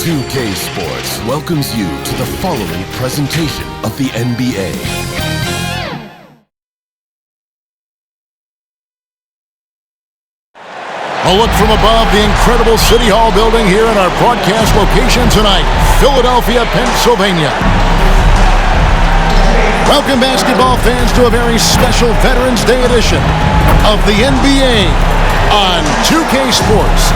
2K Sports welcomes you to the following presentation of the NBA. A look from above the incredible City Hall building here in our broadcast location tonight, Philadelphia, Pennsylvania. Welcome, basketball fans, to a very special Veterans Day edition of the NBA on 2K Sports.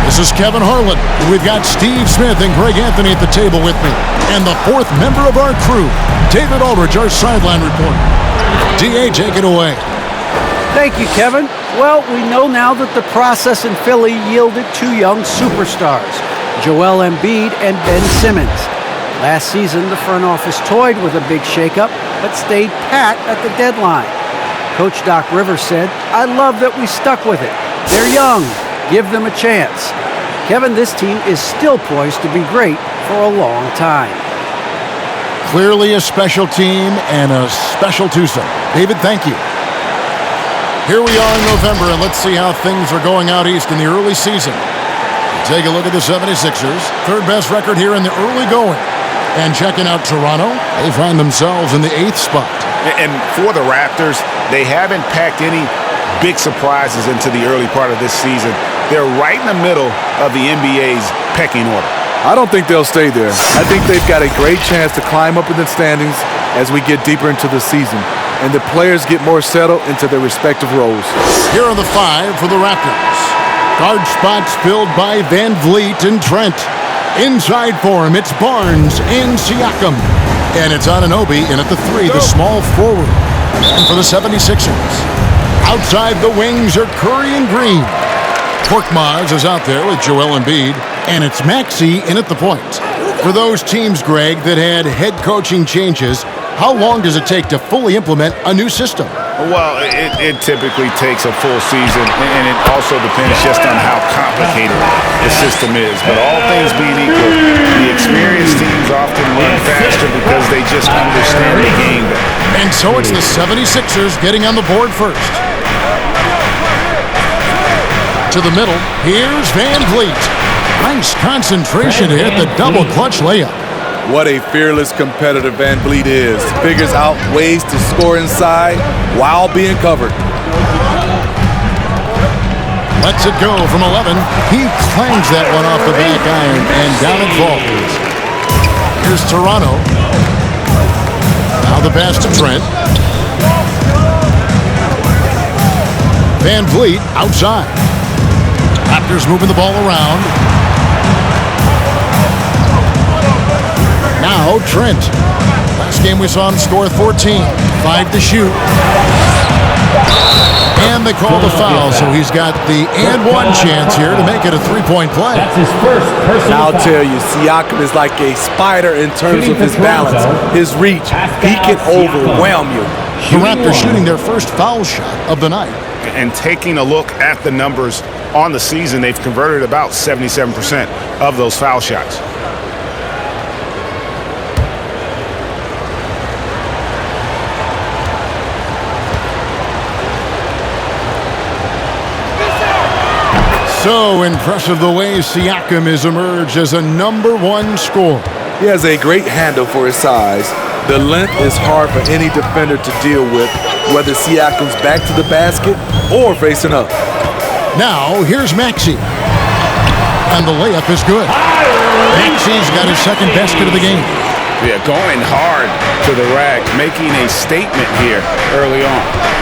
This is Kevin Harlan. We've got Steve Smith and Greg Anthony at the table with me. And the fourth member of our crew, David Aldridge, our sideline reporter. D.A., take it away. Thank you, Kevin. Well, we know now that the process in Philly yielded two young superstars, Joel Embiid and Ben Simmons. Last season, the front office toyed with a big shakeup, but stayed pat at the deadline. Coach Doc Rivers said, "I love that we stuck with it. They're young. Give them a chance." Kevin, this team is still poised to be great for a long time. Clearly a special team and a special twosome. David, thank you. Here we are in November, and let's see how things are going out east in the early season. Take a look at the 76ers. Third best record here in the early going. And checking out Toronto, they find themselves in the 8th spot. And for the Raptors, they haven't packed any big surprises into the early part of this season. They're right in the middle of the NBA's pecking order. I don't think they'll stay there. I think they've got a great chance to climb up in the standings as we get deeper into the season, and the players get more settled into their respective roles. Here are the 5 for the Raptors. Guard spots filled by Van Vliet and Trent. Inside for him, it's Barnes and Siakam. And it's Anunoby in at the 3, the small forward. And for the 76ers, outside the wings are Curry and Green. Korkmaz is out there with Joel Embiid. And it's Maxey in at the point. For those teams, Greg, that had head coaching changes, how long does it take to fully implement a new system? Well, it typically takes a full season, and it also depends just on how complicated the system is. But all things being equal, the experienced teams often run faster because they just understand the game better. And so it's the 76ers getting on the board first. To the middle, here's Van Vliet. Nice concentration to hit the double clutch layup. What a fearless competitor Van Vliet is. Figures out ways to score inside while being covered. Lets it go from 11. He clangs that one off the back iron, and down it falls. Here's Toronto. Now the pass to Trent. Van Vliet outside. Raptors moving the ball around. Now Trent. Last game we saw him score 14. 5 to shoot. And they call the foul, so he's got the and one chance here to make it a three-point play. That's his first personal I'll foul. tell you, Siakam is like a spider in terms of his balance, his reach. He can overwhelm you. The Raptors shooting their first foul shot of the night. And taking a look at the numbers on the season, they've converted about 77% of those foul shots. So impressive the way Siakam has emerged as a #1 scorer. He has a great handle for his size. The length is hard for any defender to deal with, whether Siakam's back to the basket or facing up. Now, here's Maxey. And the layup is good. Maxey's got his second basket of the game. Yeah, going hard to the rack, making a statement here early on.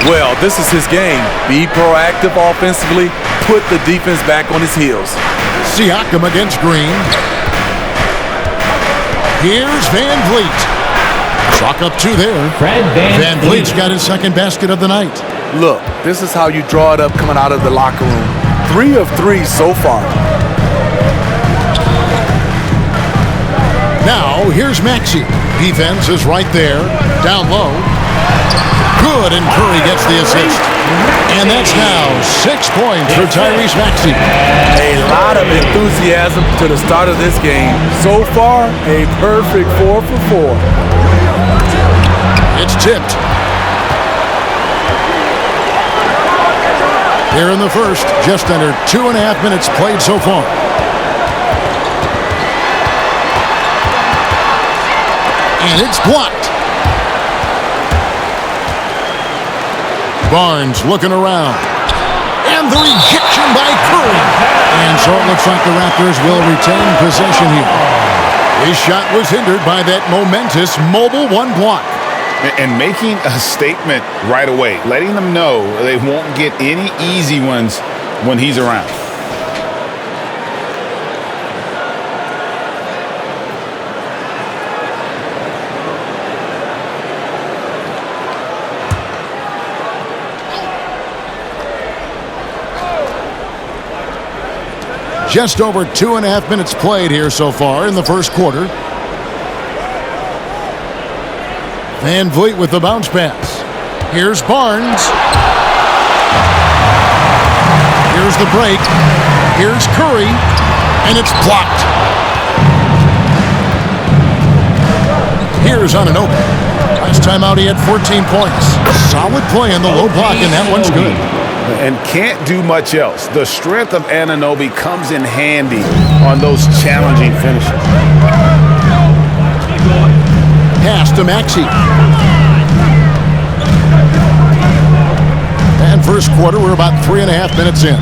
Well, this is his game. Be proactive offensively, put the defense back on his heels. Siakam against Green. Here's Van Vliet. Chalk up 2 there. Van Vliet's got his second basket of the night. Look, this is how you draw it up coming out of the locker room. 3 of 3 so far. Now, here's Maxey. Defense is right there. Down low. Good, and Curry gets the assist. And that's now 6 points for Tyrese Maxey. A lot of enthusiasm to the start of this game. So far, a perfect 4 for 4. It's tipped. Here in the first, just under 2.5 minutes played so far. And it's blocked. Barnes looking around. And the rejection by Curry. And so it looks like the Raptors will retain possession here. His shot was hindered by that momentous mobile one block. And making a statement right away, letting them know they won't get any easy ones when he's around. Just over 2.5 minutes played here so far in the first quarter. Van Vliet with the bounce pass. Here's Barnes. Here's the break. Here's Curry. And it's blocked. Here's Anunoby. Last time out he had 14 points. Solid play in the low block, and that one's good. And can't do much else. The strength of Anunoby comes in handy on those challenging finishes. Pass to Maxey. And first quarter, we're about 3.5 minutes in.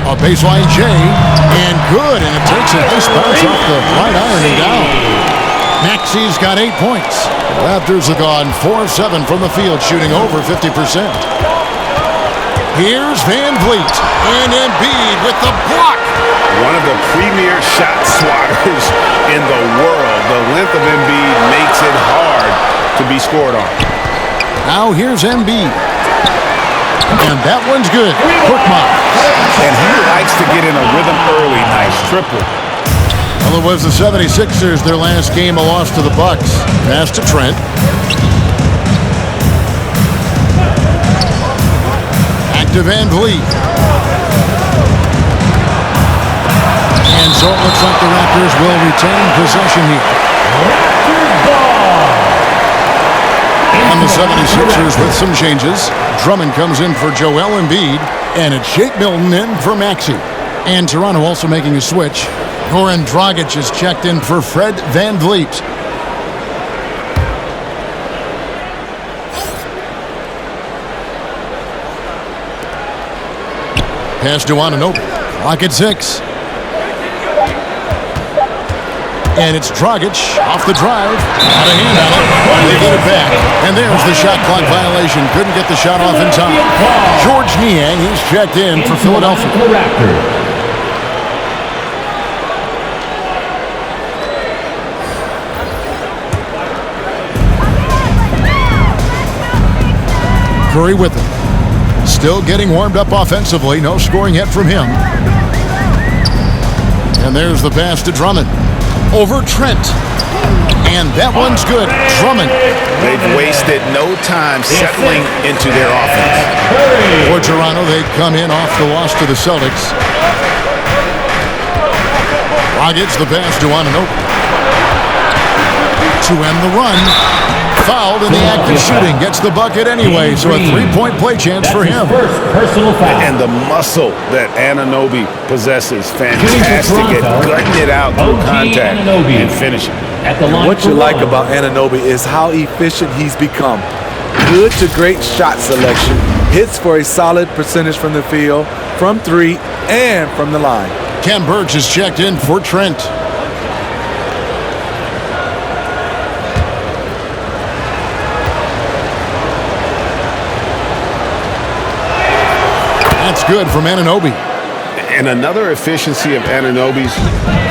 A baseline J, and good, and it takes a nice bounce off the right iron and down. Maxey's got 8 points. The Raptors have gone 4 of 7 from the field, shooting over 50%. Here's Van Vliet, and Embiid with the block. One of the premier shot swatters in the world. The length of Embiid makes it hard to be scored on. Now here's Embiid. And that one's good. Korkmaz. And he likes to get in a rhythm early. Nice triple. Well, it was the 76ers, their last game, a loss to the Bucks. Pass to Trent. Back to Van Vliet. And so it looks like the Raptors will retain possession here. And the 76ers with some changes. Drummond comes in for Joel Embiid. And it's Shake Milton in for Maxey. And Toronto also making a switch. Goran Dragic is checked in for Fred Van Vliet. Pass to Anunoby. Clock at 6. And it's Dragic off the drive. Got a hand on it. They get it back. And there's the shot clock violation. Couldn't get the shot off in time. George Niang, he's checked in for Philadelphia. Curry with it. Still getting warmed up offensively. No scoring yet from him. And there's the pass to Drummond. Over Trent. And that one's good. Drummond. They've wasted no time settling into their offense. For Toronto, they come in off the loss to the Celtics. Dragic the pass to Anunoby. To end the run. Fouled in the act of shooting. Gets the bucket anyway, so a 3-point play chance for him. And the muscle that Anunoby possesses, fantastic at gutting it out through contact and finishing. And what you like about Anunoby is how efficient he's become. Good to great shot selection. Hits for a solid percentage from the field, from 3, and from the line. Ken Burks is checked in for Trent. That's good from Anunoby. And another efficiency of Anunoby's,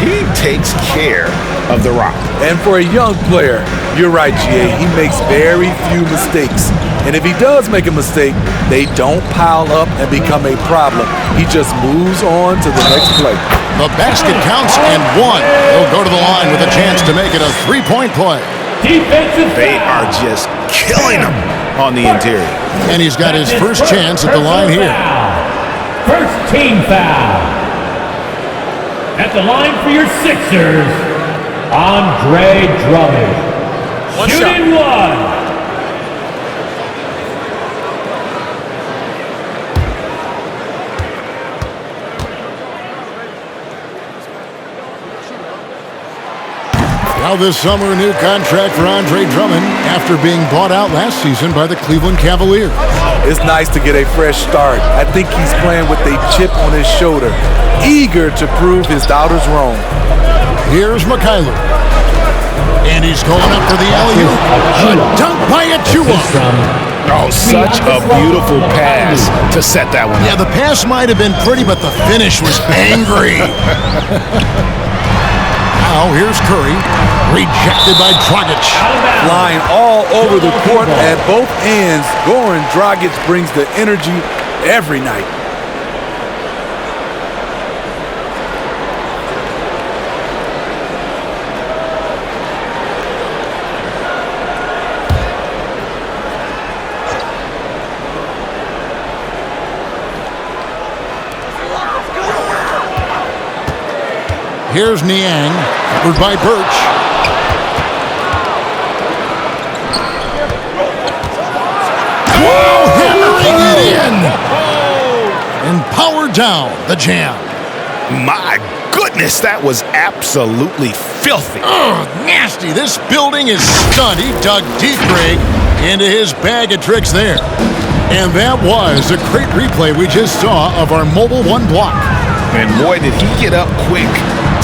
he takes care of the rock. And for a young player, you're right, GA, he makes very few mistakes. And if he does make a mistake, they don't pile up and become a problem. He just moves on to the next play. The basket counts and 1. He'll go to the line with a chance to make it a 3-point play. They are just killing him on the interior. And he's got his first chance at the line here. First team foul. At the line for your Sixers, Andre Drummond. Shooting one. Now this summer, a new contract for Andre Drummond after being bought out last season by the Cleveland Cavaliers. It's nice to get a fresh start. I think he's playing with a chip on his shoulder, eager to prove his doubters wrong. Here's Mikhailuk. And he's going up for the alley-oop. A dunk by Achua. Oh, such a beautiful pass to set that one up. Yeah, the pass might have been pretty, but the finish was angry. Now here's Curry. Rejected by Dragic. Flying all over the court at both ends. Goran Dragic brings the energy every night. Here's Niang, covered by Birch. Whoa, hammering it in! And power down the jam. My goodness, that was absolutely filthy. Ugh, nasty. This building is stunned. He dug deep, Greg, into his bag of tricks there. And that was a great replay we just saw of our Mobile One block. And boy, did he get up quick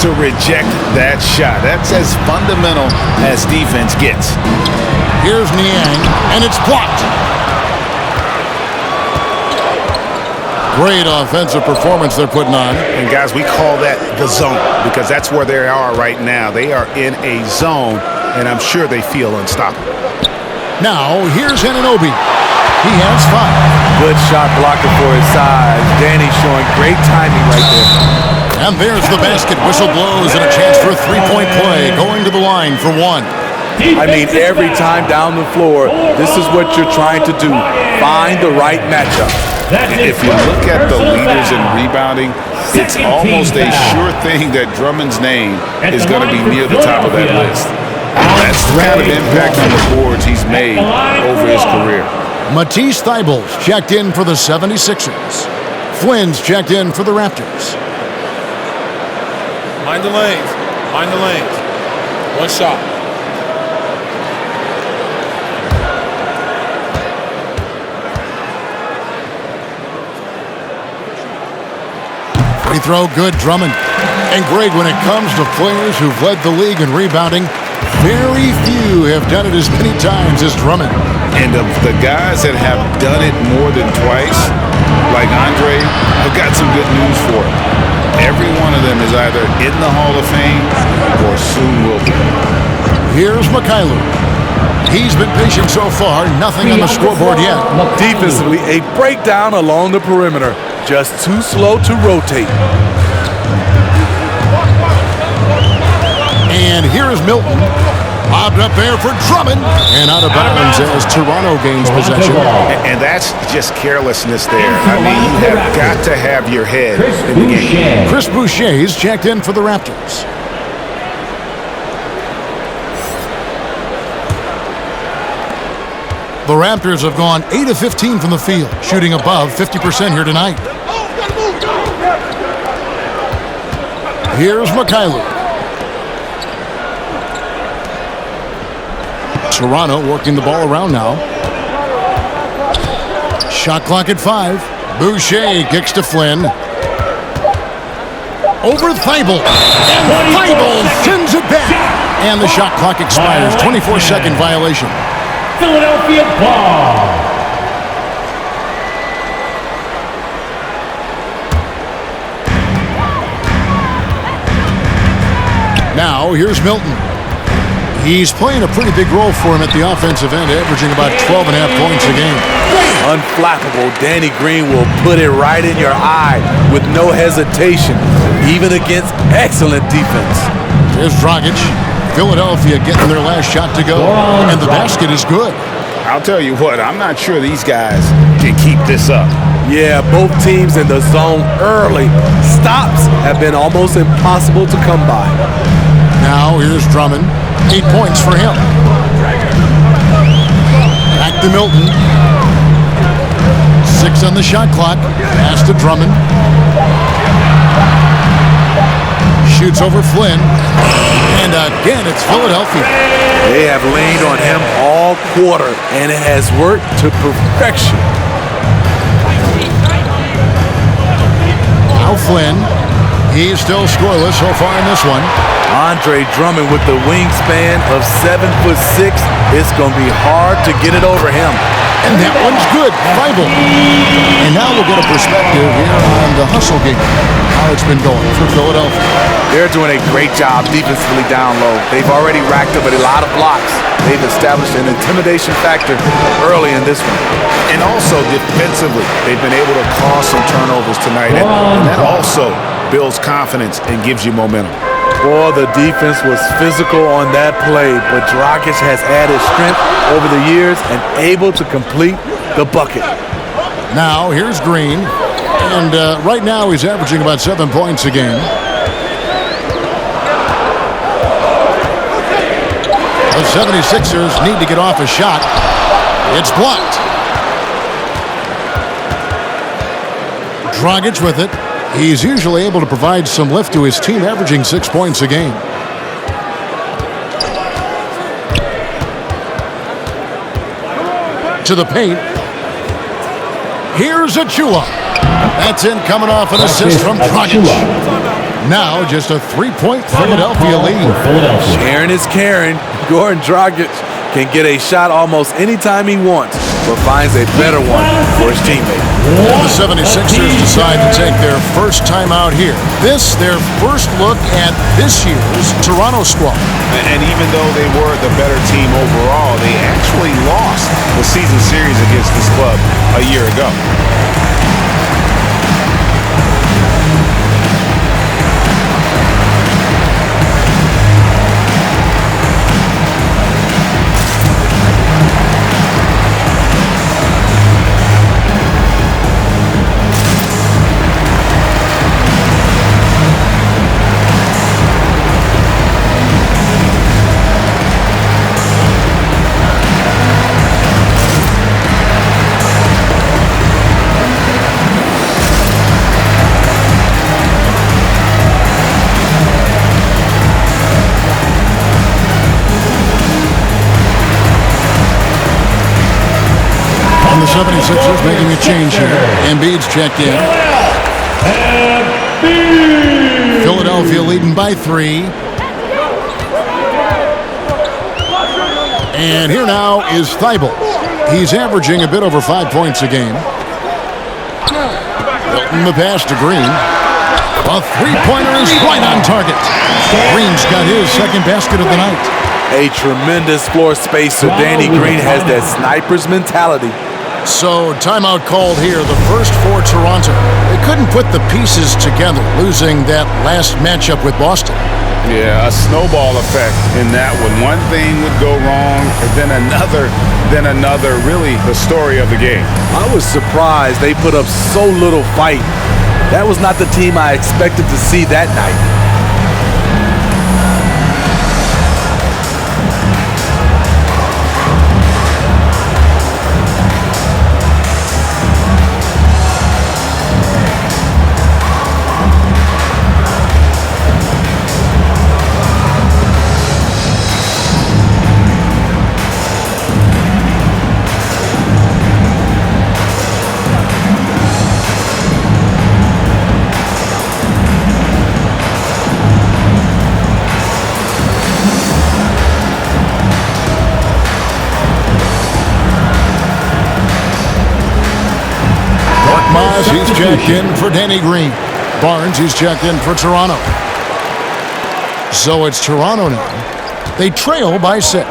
to reject that shot. That's as fundamental as defense gets. Here's Niang, and it's blocked. Great offensive performance they're putting on. And guys, we call that the zone because that's where they are right now. They are in a zone, and I'm sure they feel unstoppable. Now, here's Anunoby. He has 5. Good shot blocker for his size. Danny showing great timing right there. And there's the basket. Whistle blows and a chance for a three-point play. Going to the line for 1. I mean, every time down the floor, this is what you're trying to do. Find the right matchup. If you look at the leaders in rebounding, it's almost a sure thing that Drummond's name is going to be near the top of that list. That's the kind of impact on the boards he's made over his career. Matisse Thybulle's checked in for the 76ers. Flynn's checked in for the Raptors. Mind the lanes. Mind the lanes. One shot. Free throw good, Drummond. And Greg, when it comes to players who've led the league in rebounding, very few have done it as many times as Drummond. And of the guys that have done it more than twice, like Andre, I've got some good news for him. Every one of them is either in the Hall of Fame or soon will be. Here's Mikhailuk. He's been patient so far, nothing on the scoreboard yet. Defensively, a breakdown along the perimeter. Just too slow to rotate. And here is Milton. Lobbed up there for Drummond. And out of bounds as Toronto gains possession. And that's just carelessness there. I mean, you have got to have your head in the game. Chris Boucher's checked in for the Raptors. The Raptors have gone 8 of 15 from the field, shooting above 50% here tonight. Here's Mikhailuk. Toronto working the ball around now. Shot clock at 5. Boucher kicks to Flynn. Over Thybulle. And Thybulle sends it back. And the shot clock expires. 24-second violation. Philadelphia ball. Now, here's Milton. He's playing a pretty big role for him at the offensive end, averaging about 12.5 points a game. Unflappable. Danny Green will put it right in your eye with no hesitation, even against excellent defense. There's Dragic. Philadelphia getting their last shot to go, and the basket is good. I'll tell you what, I'm not sure these guys can keep this up. Yeah, both teams in the zone early. Stops have been almost impossible to come by. Now here's Drummond. 8 points for him. Back to Milton. 6 on the shot clock. Pass to Drummond. Shoots over Flynn. And And again, it's Philadelphia. They have leaned on him all quarter, and it has worked to perfection. Now Flynn. He's still scoreless so far in this one. Andre Drummond with the wingspan of 7'6". It's going to be hard to get it over him. And that one's good. Feibel. And now we'll get a perspective here on the hustle game. How it's been going for Philadelphia. They're doing a great job defensively down low. They've already racked up a lot of blocks. They've established an intimidation factor early in this one. And also defensively, they've been able to cause some turnovers tonight. And that also builds confidence and gives you momentum. Boy, the defense was physical on that play, but Dragic has added strength over the years and able to complete the bucket. Now, here's Green. And right now, he's averaging about 7 points a game. The 76ers need to get off a shot. It's blocked. Dragic with it. He's usually able to provide some lift to his team, averaging 6 points a game. To the paint. Here's Achua. That's in, coming off an assist from Dragic. Now just a 3-point Philadelphia lead. Sharing is caring. Goran Dragic can get a shot almost anytime he wants, but finds a better one for his teammate. And the 76ers decide to take their first time out here. This, their first look at this year's Toronto squad. And even though they were the better team overall, they actually lost the season series against this club a year ago. The 76ers making a change here. Embiid's checked in. Philadelphia leading by 3. And here now is Feibel. He's averaging a bit over 5 points a game. Milton the pass to Green. A three-pointer is right on target. Green's got his second basket of the night. A tremendous floor spacer. Danny Green has that sniper's mentality. So, timeout called here, the first for Toronto. They couldn't put the pieces together, losing that last matchup with Boston. Yeah, a snowball effect in that one. One thing would go wrong, and then another. Really, the story of the game. I was surprised they put up so little fight. That was not the team I expected to see that night. He's checked in for Danny Green. Barnes, he's checked in for Toronto. So it's Toronto now. They trail by 6. And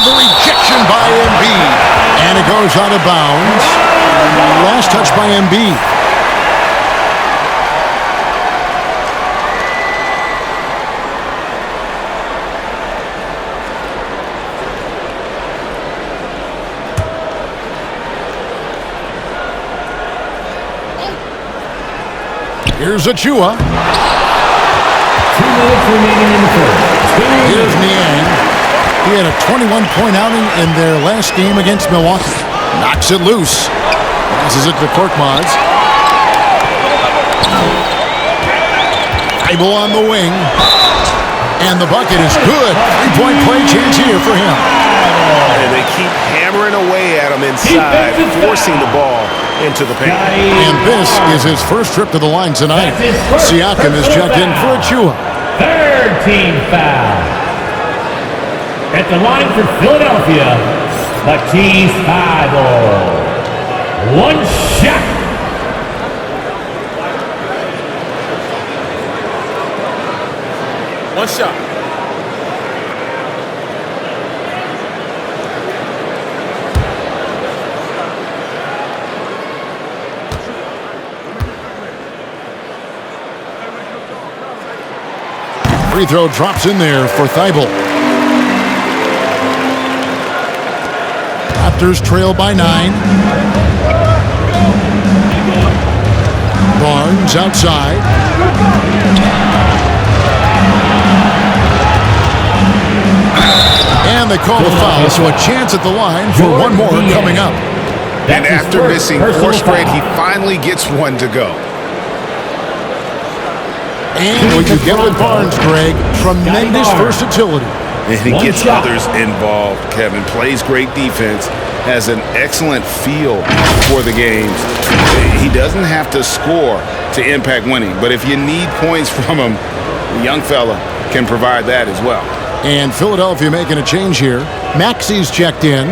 the rejection by Embiid. And it goes out of bounds. Last touch by Embiid. Here's Achua. 2 minutes remaining in the first. Here's Niang. He had a 21-point outing in their last game against Milwaukee. Knocks it loose. Passes it to Korkmaz. Thibault on the wing. And the bucket is good. Three-point play chance here for him. And they keep hammering away at him inside, forcing the ball into the paint. And this is his first trip to the line tonight. Siakam is checked in for Achua. Third team foul. At the line for Philadelphia, Matisse Thibault. One shot. One shot. Free throw drops in there for Thibault. Raptors trail by 9. Barnes outside. And they call the foul, so a chance at the line for one more coming up. And after missing 4 straight, he finally gets one to go. And what you get with Barnes, Greg, tremendous versatility. And he gets others involved, Kevin. Plays great defense, has an excellent feel for the games. He doesn't have to score to impact winning, but if you need points from him, the young fella can provide that as well. And Philadelphia making a change here. Maxi's checked in.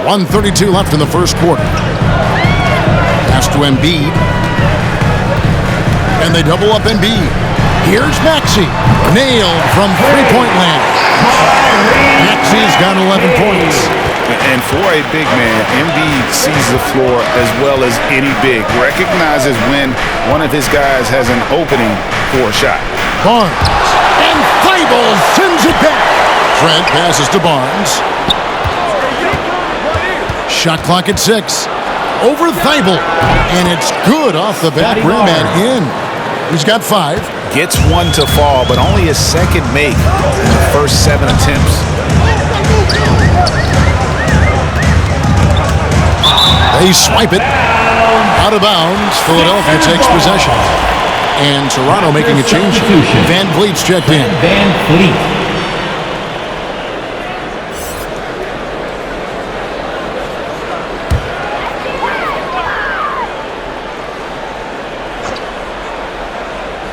.132 left in the first quarter. Pass to Embiid. And they double up Embiid. Here's Maxey. Nailed from three-point land. Maxi's got 11 points. And for a big man, Embiid sees the floor as well as any big. Recognizes when one of his guys has an opening for a shot. Barnes. And Thibault sends it back. Trent passes to Barnes. Shot clock at 6. Over Thibault. And it's good off the back rim and in. He's got 5. Gets one to fall, but only his second make in the first 7 attempts. They swipe it. Out of bounds. Philadelphia takes possession. And Toronto making a change. Van Vliet's checked in. Van Vliet.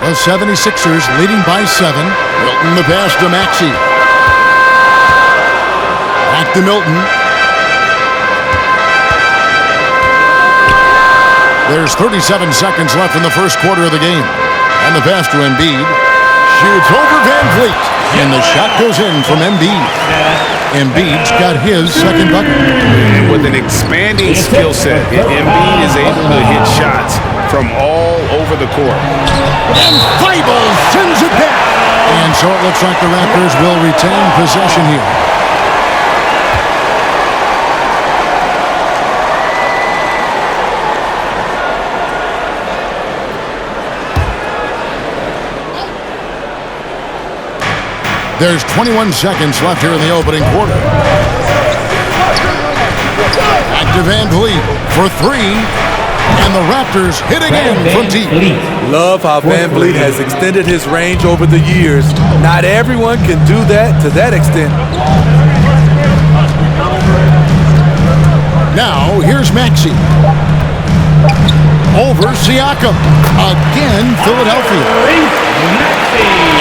The 76ers leading by 7. Milton the pass to Maxey. Back to Milton. There's 37 seconds left in the first quarter of the game. And the pass to Embiid. Shoots over Van Vliet. And the shot goes in from Embiid. Embiid's got his second bucket. And with an expanding skill set, Embiid is able to hit shots from all over the court. And Thibault sends it back. And so it looks like the Raptors will retain possession here. There's 21 seconds left here in the opening quarter. Back to Van Vliet for 3. And the Raptors hit again from deep. Love how Van Vliet has extended his range over the years. Not everyone can do that to that extent. Now, here's Maxey. Over Siakam. Again, Philadelphia.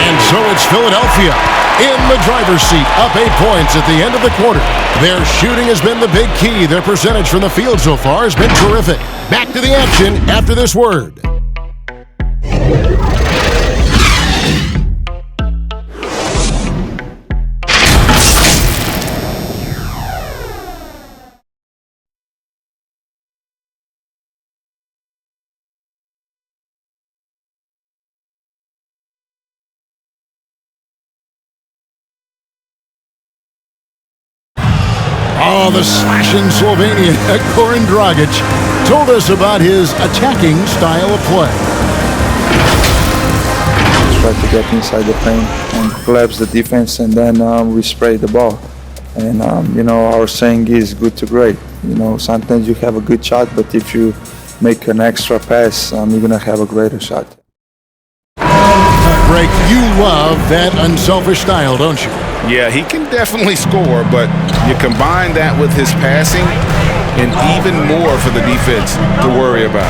And so it's Philadelphia in the driver's seat, up 8 points at the end of the quarter. Their shooting has been the big key. Their percentage from the field so far has been terrific. Back to the action after this word. Oh, the slashing Slovenian, Goran Dragic, told us about his attacking style of play. Try to get inside the paint and collapse the defense, and then we spray the ball. And, our saying is good to great. Sometimes you have a good shot, but if you make an extra pass, you're going to have a greater shot. Greg, you love that unselfish style, don't you? Yeah, he can definitely score, but you combine that with his passing and even more for the defense to worry about.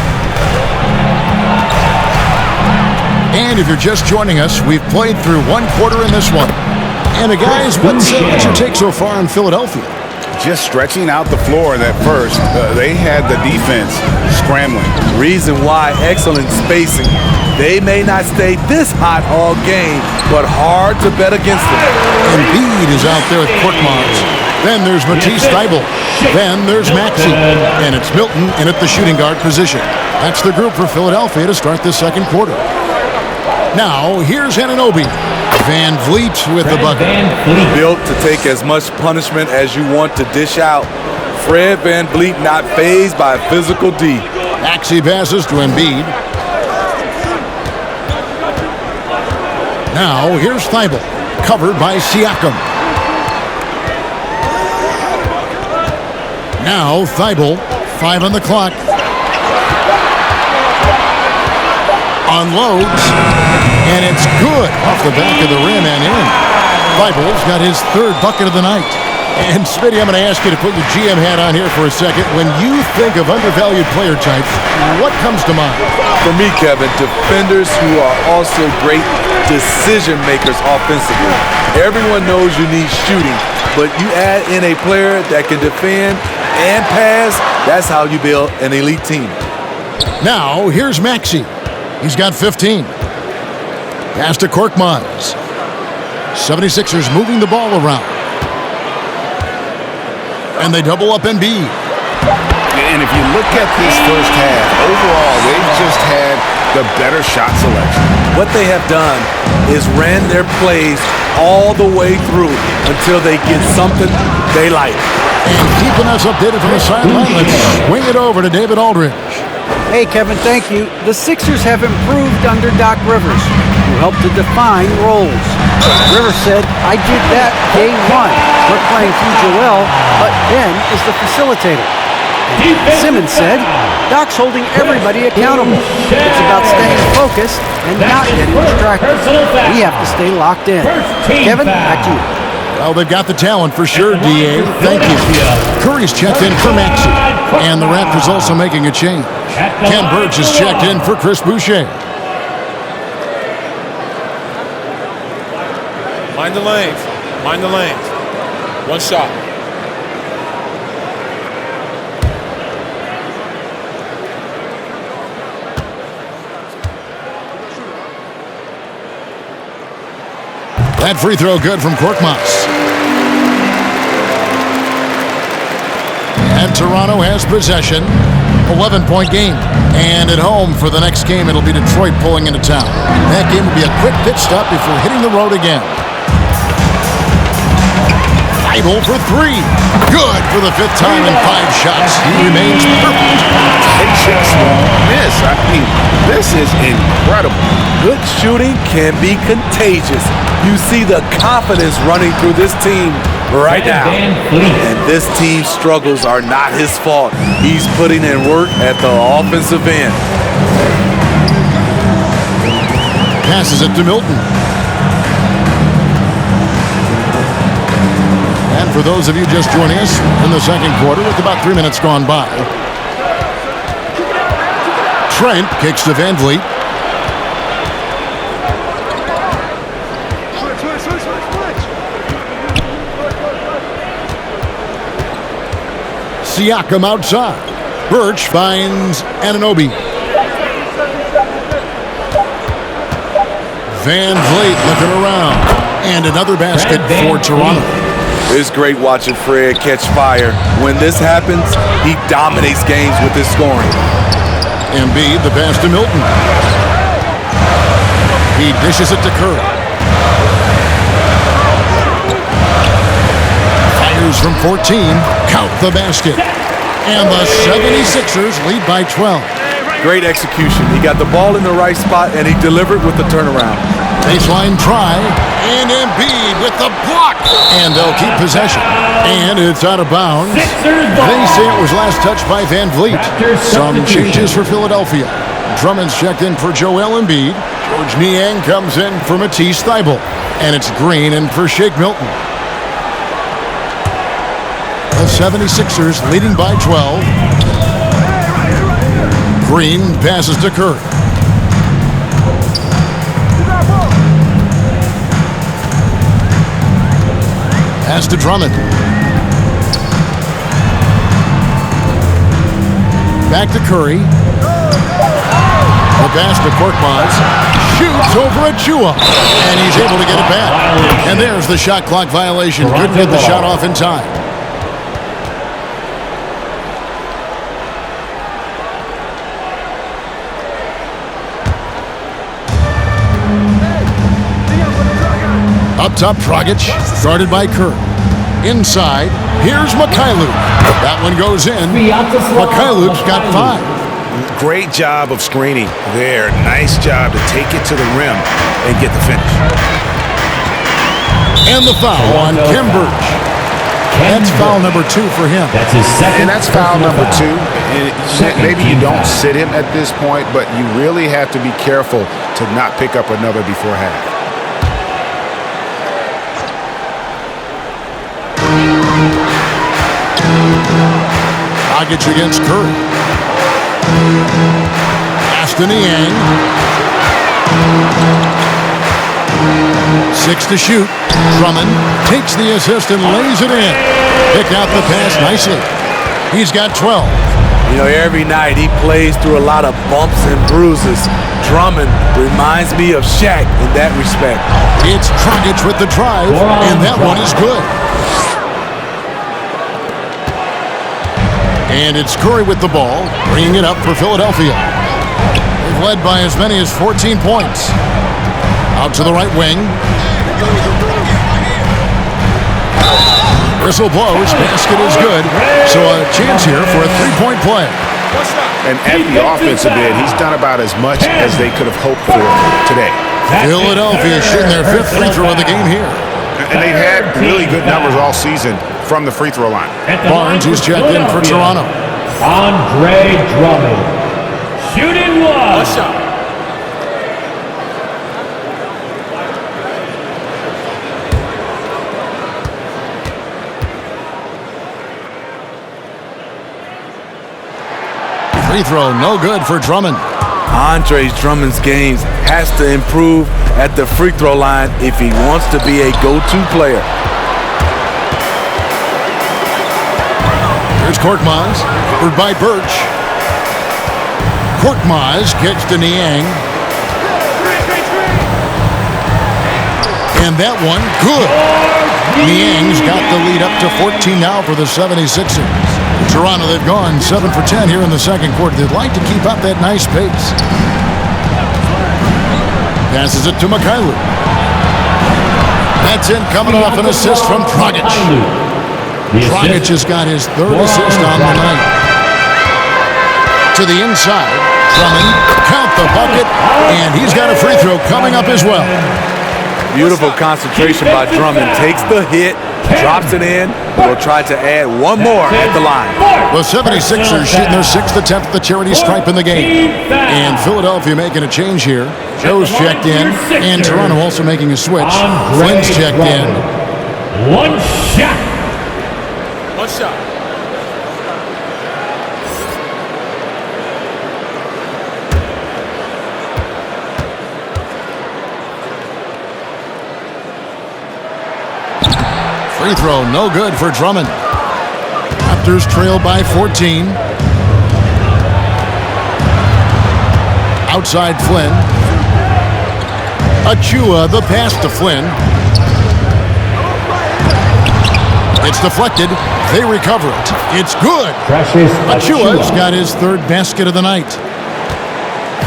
And if you're just joining us, we've played through one quarter in this one. And guys, what's your take so far on Philadelphia? Just stretching out the floor in that first, they had the defense scrambling. Reason why, excellent spacing. They may not stay this hot all game, but hard to bet against them. Embiid is out there at Korkmaz. Then there's Matisse Thybulle. Then there's Maxey. And it's Milton in at the shooting guard position. That's the group for Philadelphia to start the second quarter. Now, here's Anunoby. Van Vliet with the bucket. Built to take as much punishment as you want to dish out. Fred Van Vliet not fazed by physical D. Maxey passes to Embiid. Now, here's Thybulle, covered by Siakam. Now, Thybulle, 5 on the clock. Unloads, and it's good off the back of the rim and in. Thybulle's got his third bucket of the night. And Smitty, I'm going to ask you to put your GM hat on here for a second. When you think of undervalued player types, what comes to mind? For me, Kevin, defenders who are also great decision makers offensively. Everyone knows you need shooting, but you add in a player that can defend and pass, that's how you build an elite team. Now, here's Maxey. He's got 15. Pass to Korkmaz. 76ers moving the ball around. And they double up Embiid. And if you look at this first half, overall, they've just had the better shot selection. What they have done is ran their plays all the way through until they get something they like. And keeping us updated from the sideline, let's swing it over to David Aldridge. Hey, Kevin, thank you. The Sixers have improved under Doc Rivers, who helped to define roles. Rivers said, I did that day one. We're playing through Joel, but Ben is the facilitator. And Simmons said, Doc's holding everybody accountable. It's about staying focused and not getting distracted. We have to stay locked in. Kevin, back to you. Well, they've got the talent for sure, D.A. Thank you. Curry's checked in for Maxey. And the Raptors also making a change. Ken Burge is checked in for Chris Boucher. Mind the lanes. Mind the lanes. One shot. That free throw good from Korkmaz. And Toronto has possession. 11-point game. And at home for the next game, it'll be Detroit pulling into town. That game will be a quick pit stop before hitting the road again. Thybulle for three. Good for the fifth time in 5 shots. He remains perfect. They just won't miss. I mean, this is incredible. Good shooting can be contagious. You see the confidence running through this team right now. And this team's struggles are not his fault. He's putting in work at the offensive end. Passes it to Milton. And for those of you just joining us in the second quarter with about 3 minutes gone by, Trent kicks to Van Vliet. Siakam outside. Birch finds Anunoby. Van Vliet looking around. And another basket for Toronto. It's great watching Fred catch fire. When this happens, he dominates games with his scoring. Embiid, the pass to Milton. He dishes it to Curry. Fires Fires from 14. Count the basket. And the 76ers lead by 12. Great execution. He got the ball in the right spot, and he delivered with the turnaround. Baseline try, and Embiid with the block. And they'll keep possession. And it's out of bounds. They say it was last touched by Van Vliet. Some changes for Philadelphia. Drummond's checked in for Joel Embiid. George Niang comes in for Matisse Thybulle. And it's Green in for Shake Milton. The 76ers leading by 12. Green passes to Curry. Pass to Drummond. Back to Curry. The pass to Korkmaz. Shoots over Achua. And he's able to get it back. And there's the shot clock violation. Couldn't get the shot off in time. Up top, Dragic, guarded by Kerr. Inside, here's Mikhailuk. That one goes in. Mikhailuk's got 5. Great job of screening there. Nice job to take it to the rim and get the finish. And the foul on Khem Birch. That's foul number 2 for him. That's his second. And that's foul number 2. And maybe you don't sit him at this point, but you really have to be careful to not pick up another before half. Dragic against Curry. Pass to Niang. 6 to shoot. Drummond takes the assist and lays it in. Picked out the pass nicely. He's got 12. You know, every night he plays through a lot of bumps and bruises. Drummond reminds me of Shaq in that respect. It's Dragic with the drive, and that one is good. And it's Curry with the ball, bringing it up for Philadelphia. They've led by as many as 14 points. Out to the right wing. Whistle blows, basket is good. So a chance here for a three-point play. And at the offensive end, he's done about as much as they could have hoped for today. Philadelphia shooting their 5th free throw of the game here. And they've had really good numbers all season from the free throw line. Barnes is checked in for Toronto. Andre Drummond. Shooting one. Free throw, no good for Drummond. Andre Drummond's games has to improve at the free throw line if he wants to be a go-to player. Here's Korkmaz, covered by Birch. Korkmaz kicks to Niang. And that one, good. Niang's got the lead up to 14 now for the 76ers. Toronto, they've gone 7 for 10 here in the second quarter. They'd like to keep up that nice pace. Passes it to Mikhailuk. That's in, coming off an assist from Dragic. Dragic has got his 3rd assist on the night. To the inside, Drummond, count the bucket, and he's got a free throw coming up as well. Beautiful concentration by Drummond. Takes the hit, drops it in, and will try to add one more at the line. The 76ers shooting their 6th attempt at the charity stripe in the game. And Philadelphia making a change here. Joe's checked in, and Toronto also making a switch. Flynn's checked in. One shot. One shot. Free throw, no good for Drummond. Raptors trail by 14. Outside Flynn. Achua, the pass to Flynn. It's deflected. They recover it. It's good. Achua's got his 3rd basket of the night.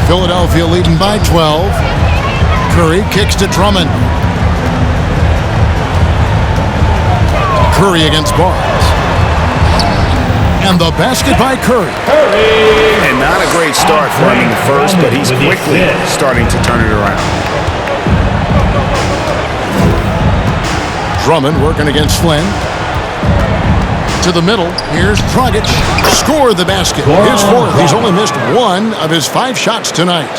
Philadelphia leading by 12. Curry kicks to Drummond. Curry against Barnes. And the basket by Curry. And not a great start for him in the first, but he's quickly starting to turn it around. Drummond working against Flynn. To the middle. Here's Dragic. Score the basket. His fourth. He's only missed one of his 5 shots tonight.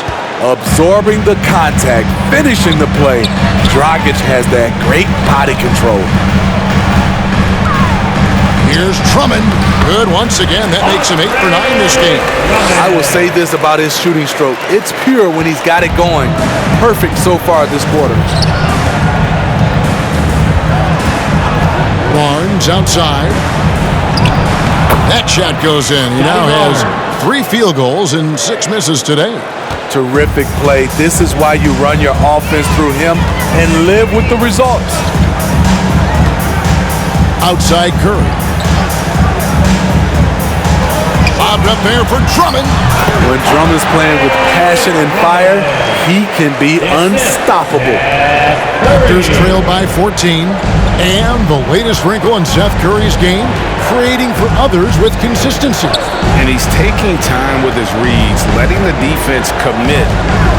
Absorbing the contact, finishing the play. Dragic has that great body control. Here's Drummond. Good once again. That makes him 8 for 9 this game. I will say this about his shooting stroke. It's pure when he's got it going. Perfect so far this quarter. Barnes outside. That shot goes in. He now has 3 field goals and 6 misses today. Terrific play. This is why you run your offense through him and live with the results. Outside Curry. Lobbed up there for Drummond. When Drummond's playing with passion and fire, he can be unstoppable. Raptors trail by 14. And the latest wrinkle in Seth Curry's game, creating for others with consistency. And he's taking time with his reads, letting the defense commit,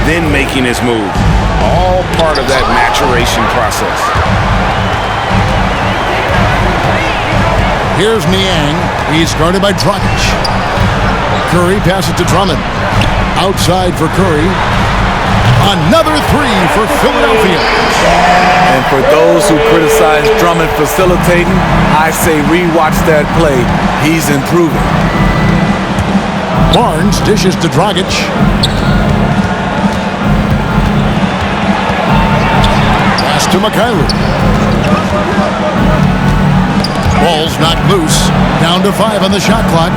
then making his move. All part of that maturation process. Here's Niang. He's guarded by Dragic. Curry passes to Drummond. Outside for Curry. Another 3 for Philadelphia. And for those who criticize Drummond facilitating, I say rewatch that play. He's improving. Barnes dishes to Dragic. Pass to Mikhailuk. Ball's knocked loose. Down to 5 on the shot clock.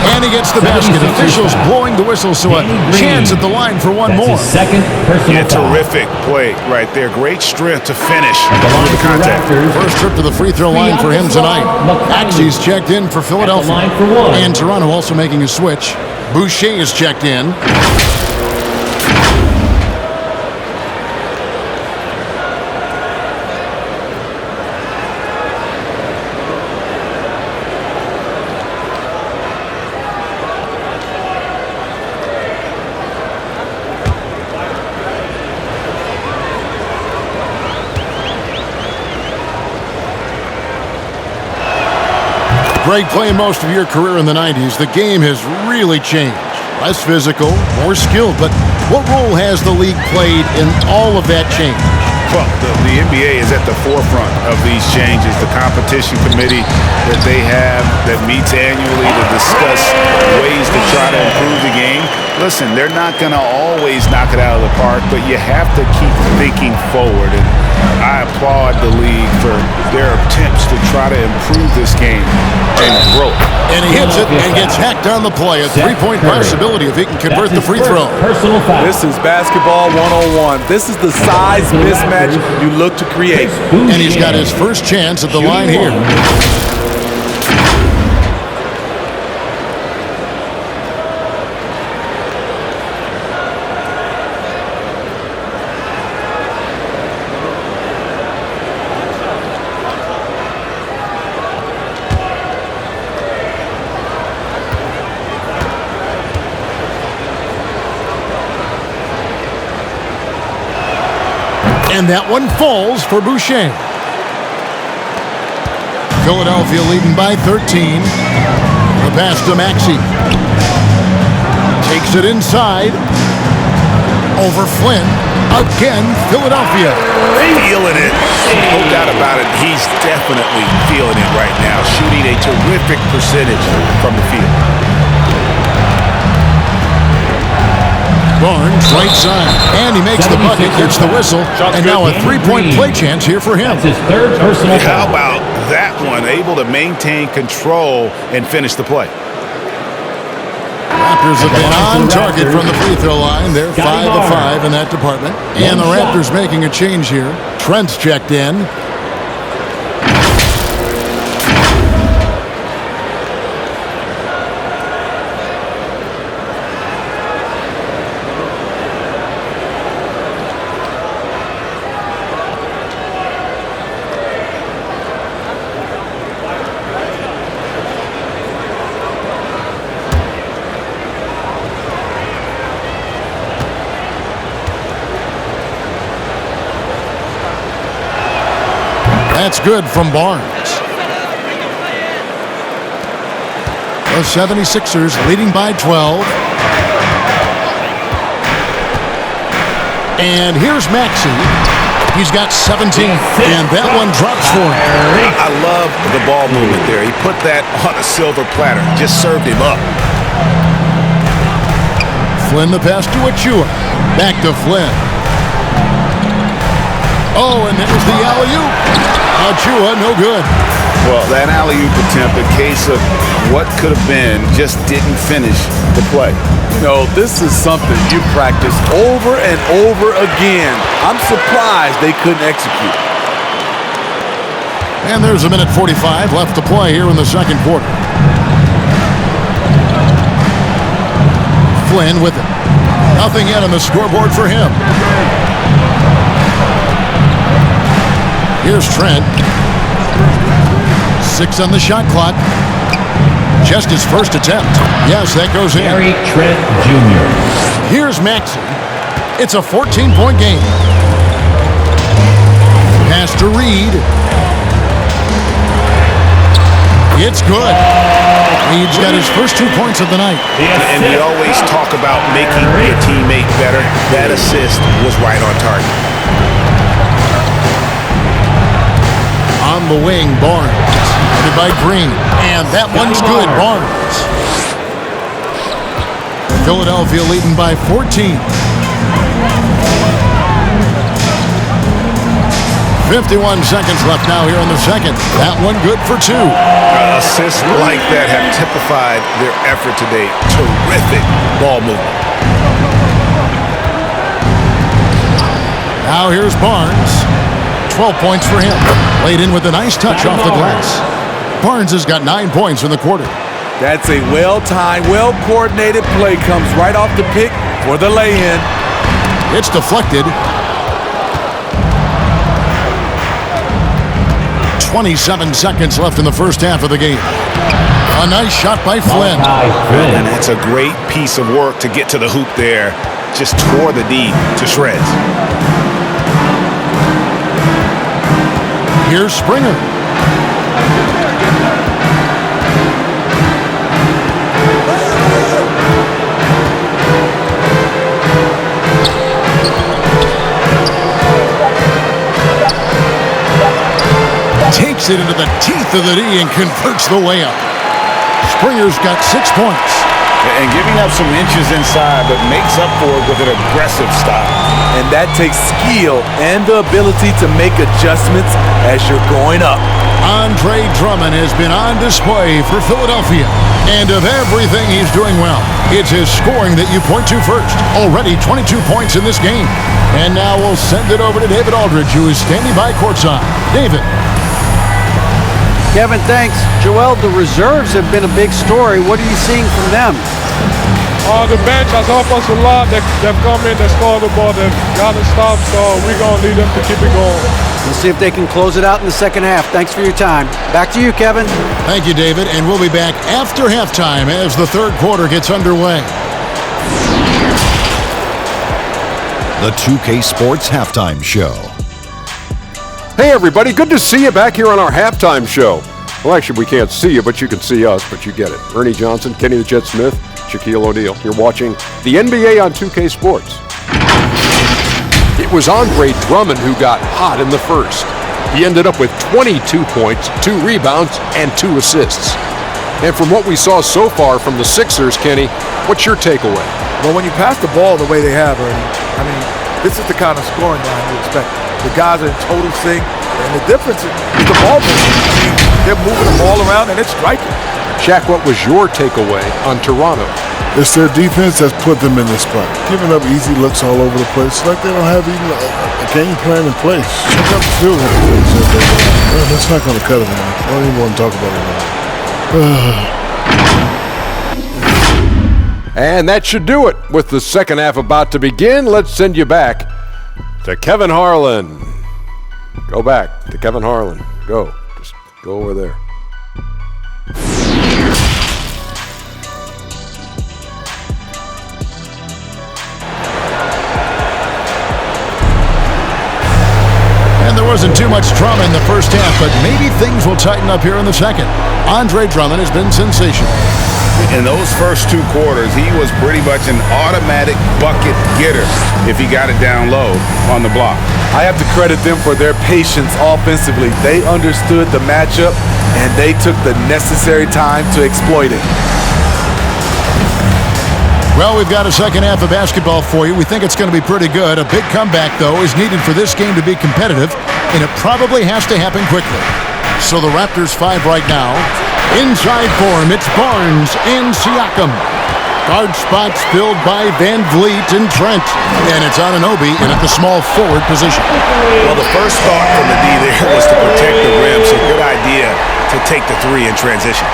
And he gets the basket. Officials blowing the whistle, so a chance at the line for one more. Second personal foul. Terrific play right there. Great strength to finish the contact. First trip to the free throw line for him tonight. Axie's checked in for Philadelphia. And Toronto also making a switch. Boucher is checked in. Great playing most of your career in the 90s. The game has really changed. Less physical, more skilled. But what role has the league played in all of that change? Well, the NBA is at the forefront of these changes. The competition committee that they have that meets annually to discuss ways to try to improve the game. Listen, they're not going to always knock it out of the park, but you have to keep thinking forward. And I applaud the league for their attempts to try to improve this game and grow. And he hits it and gets hacked on the play. A 3-point possibility if he can convert the free throw. Personal foul. This is basketball 101. This is the size mismatch you look to create. And he's got his first chance at the line here. And that one falls for Boucher. Philadelphia leading by 13. The pass to Maxey. Takes it inside. Over Flynn. Again, Philadelphia. Feeling it. No doubt about it. He's definitely feeling it right now. Shooting a terrific percentage from the field. Barnes, right side. And he makes the bucket, gets the whistle. And now a 3-point play chance here for him. That's his third personal How foul. about that one? Able to maintain control and finish the play. Raptors have been on target from the free throw line. They're 5 of 5 in that department. And the Raptors making a change here. Trent's checked in. It's good from Barnes. The 76ers leading by 12. And here's Maxey. He's got 17, and that one drops for him. I love the ball movement there. He put that on a silver platter, just served him up. Flynn the pass to Achua. Back to Flynn. Oh, and there's the alley-oop. Achua, no good. Well, that alley-oop attempt, a case of what could have been, just didn't finish the play. No, this is something you practice over and over again. I'm surprised they couldn't execute. And there's a minute 45 left to play here in the second quarter. Flynn with it. Nothing yet on the scoreboard for him. Here's Trent. 6 on the shot clock. Just his first attempt. Yes, that goes in. Gary Trent Jr. Here's Maxey. It's a 14-point game. Pass to Reed. It's good. Reed's got his first 2 points of the night. And we always talk about making your teammate better. That assist was right on target. On the wing, Barnes. Headed by Green. And that one's good, Barnes. Philadelphia leading by 14. 51 seconds left now here in the second. That one good for 2. Assists like that have typified their effort today. Terrific ball movement. Now here's Barnes. 12 points for him. Laid in with a nice touch off the glass. Barnes has got 9 points in the quarter. That's a well-timed, well-coordinated play. Comes right off the pick for the lay-in. It's deflected. 27 seconds left in the first half of the game. A nice shot by Flynn. And it's a great piece of work to get to the hoop there. Just tore the D to shreds. Here's Springer. Takes it into the teeth of the D and converts the layup. Springer's got 6 points. And giving up some inches inside, but makes up for it with an aggressive style. And that takes skill and the ability to make adjustments as you're going up. Andre Drummond has been on display for Philadelphia. And of everything he's doing well, it's his scoring that you point to first. Already 22 points in this game. And now we'll send it over to David Aldridge, who is standing by courtside. David. Kevin, thanks. Joel, the reserves have been a big story. What are you seeing from them? The bench has helped us a lot. They've come in, they scored the ball, they've got to stop, so we're going to need them to keep it going. We'll see if they can close it out in the second half. Thanks for your time. Back to you, Kevin. Thank you, David. And we'll be back after halftime as the third quarter gets underway. The 2K Sports Halftime Show. Hey everybody, good to see you back here on our halftime show. Well, actually we can't see you, but you can see us, but you get it. Ernie Johnson, Kenny the Jet Smith, Shaquille O'Neal. You're watching the NBA on 2K Sports. It was Andre Drummond who got hot in the first. He ended up with 22 points, 2 rebounds, and 2 assists. And from what we saw so far from the Sixers, Kenny, what's your takeaway? Well, when you pass the ball the way they have, Ernie, I mean, this is the kind of scoring line you expect. The guys are in total sync, and the difference is the ball movement. I mean, they're moving the ball around, and it's striking. Shaq, what was your takeaway on Toronto? It's their defense that's put them in this spot. Giving up easy looks all over the place. It's like they don't have even a game plan in place. Check out the field goal. That's not going to cut it, man. I don't even want to talk about it now. And that should do it. With the second half about to begin, let's send you back to Kevin Harlan. Go back to Kevin Harlan. Go. Just go over there. And there wasn't too much drama in the first half, but but maybe things will tighten up here in the second. Andre Drummond has been sensational. In those first 2 quarters, he was pretty much an automatic bucket getter if he got it down low on the block. I have to credit them for their patience offensively. They understood the matchup, and they took the necessary time to exploit it. Well, we've got a second half of basketball for you. We think it's going to be pretty good. A big comeback, though, is needed for this game to be competitive, and it probably has to happen quickly. So the Raptors 5 right now. Inside for him, it's Barnes and Siakam. Guard spots filled by Van Vliet and Trent. And it's Anunoby in at the small forward position. Well, the first thought from the D there was to protect the rim, so good idea to take the 3 in transition.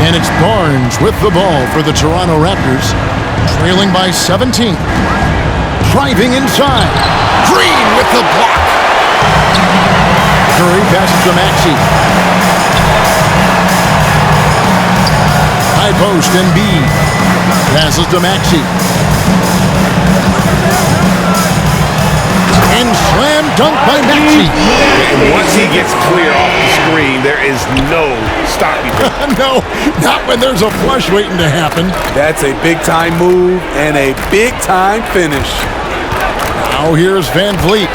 And it's Barnes with the ball for the Toronto Raptors, trailing by 17. Driving inside. Green with the block. Curry passes to Maxey. High post, Embiid. Passes to Maxey. And slam dunk by Maxey. And once he gets clear off the screen, there is no stopping him. No, not when there's a flush waiting to happen. That's a big-time move and a big-time finish. Now here's Van Vliet.